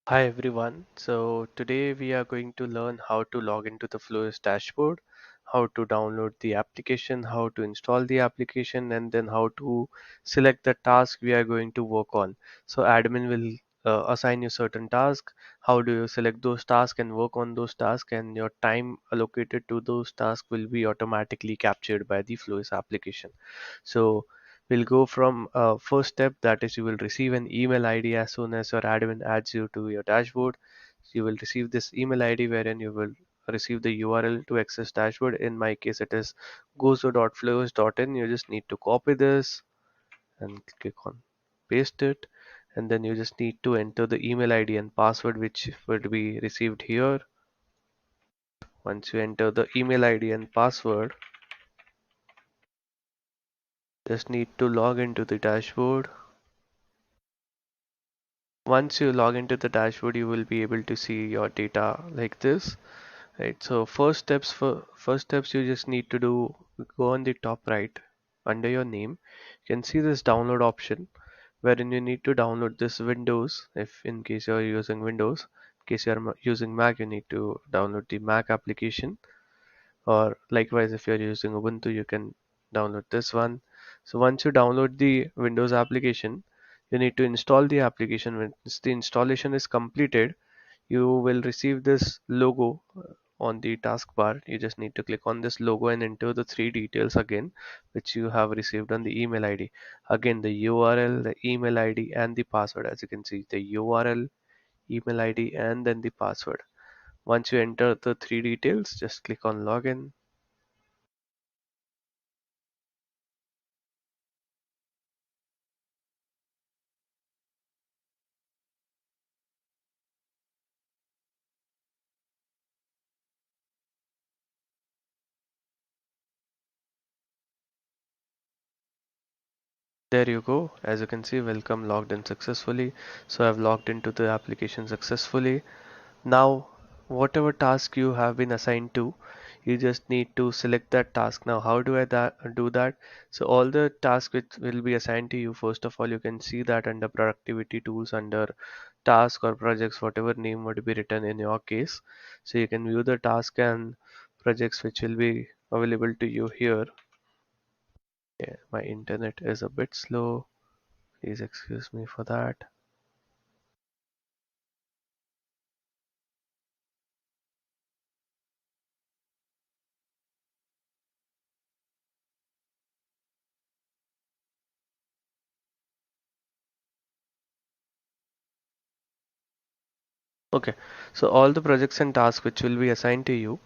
Hi everyone. So today we are going to learn how to log into the Flowace dashboard, how to download the application, how to install the application, and then how to select the task we are going to work on. So admin will assign you certain tasks. How do you select those tasks and work on those tasks, and your time allocated to those tasks will be automatically captured by the Flowace application. So we'll go from first step, that is you will receive an email ID as soon as your admin adds you to your dashboard. You will receive this email ID wherein you will receive the URL to access dashboard. In my case it is gozo.flows.in. You just need to copy this and click on paste it, and then you just need to enter the email ID and password which would be received here. Once you enter the email ID and password, just need to log into the dashboard. Once you log into the dashboard, you will be able to see your data like this, right? So first steps you just need to do, go on the top right under your name. You can see this download option wherein you need to download this Windows. If in case you're using Windows, in case you're using Mac, you need to download the Mac application, or likewise if you're using Ubuntu you can download this one. So once you download the Windows application, you need to install the application. Once the installation is completed, you will receive this logo on the taskbar. You just need to click on this logo and enter the three details again which you have received on the email ID. Again, the URL, the email ID and the password. As you can see, the URL, email ID and then the password. Once you enter the three details, just click on login. There you go. As you can see, welcome, logged in successfully. So I've logged into the application successfully. Now, whatever task you have been assigned to, you just need to select that task. Now, how do I do that? So all the tasks which will be assigned to you, first of all, you can see that under productivity tools, under task or projects, whatever name would be written in your case. So you can view the task and projects which will be available to you here. Yeah, my internet is a bit slow. Please excuse me for that. Okay, so all the projects and tasks which will be assigned to you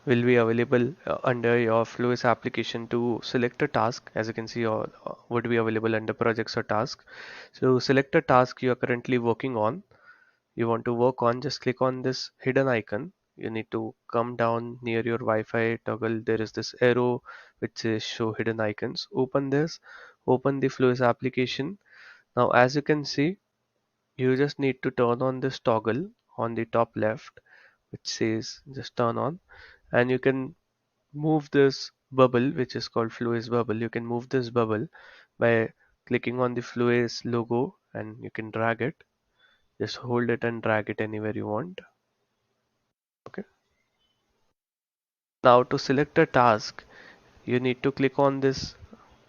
will be available under your Fluis application. To select a task, as you can see, all would be available under projects or tasks. So select a task you are currently working on. You want to work on, just click on this hidden icon. You need to come down near your Wi-Fi toggle. There is this arrow which says show hidden icons. Open this, open the Fluis application. Now, as you can see, you just need to turn on this toggle on the top left which says just turn on, and you can move this bubble which is called Fluence bubble. You can move this bubble by clicking on the Fluence logo and you can drag it. Just hold it and drag it anywhere you want. Okay. Now to select a task, you need to click on this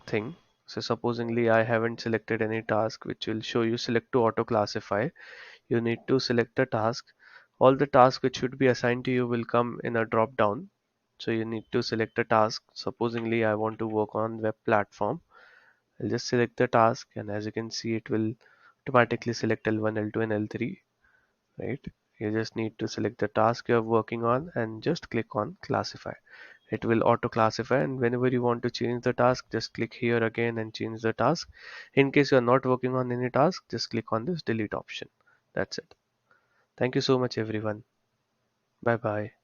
thing. So supposingly I haven't selected any task, which will show you select to auto classify. You need to select a task. All the tasks which should be assigned to you will come in a drop down. So you need to select a task. Supposingly I want to work on web platform. I'll just select the task, and as you can see it will automatically select L1, L2 and L3, right? You just need to select the task you're working on and just click on classify. It will auto classify, and whenever you want to change the task, just click here again and change the task. In case you're not working on any task, just click on this delete option. That's it. Thank you so much everyone. Bye bye.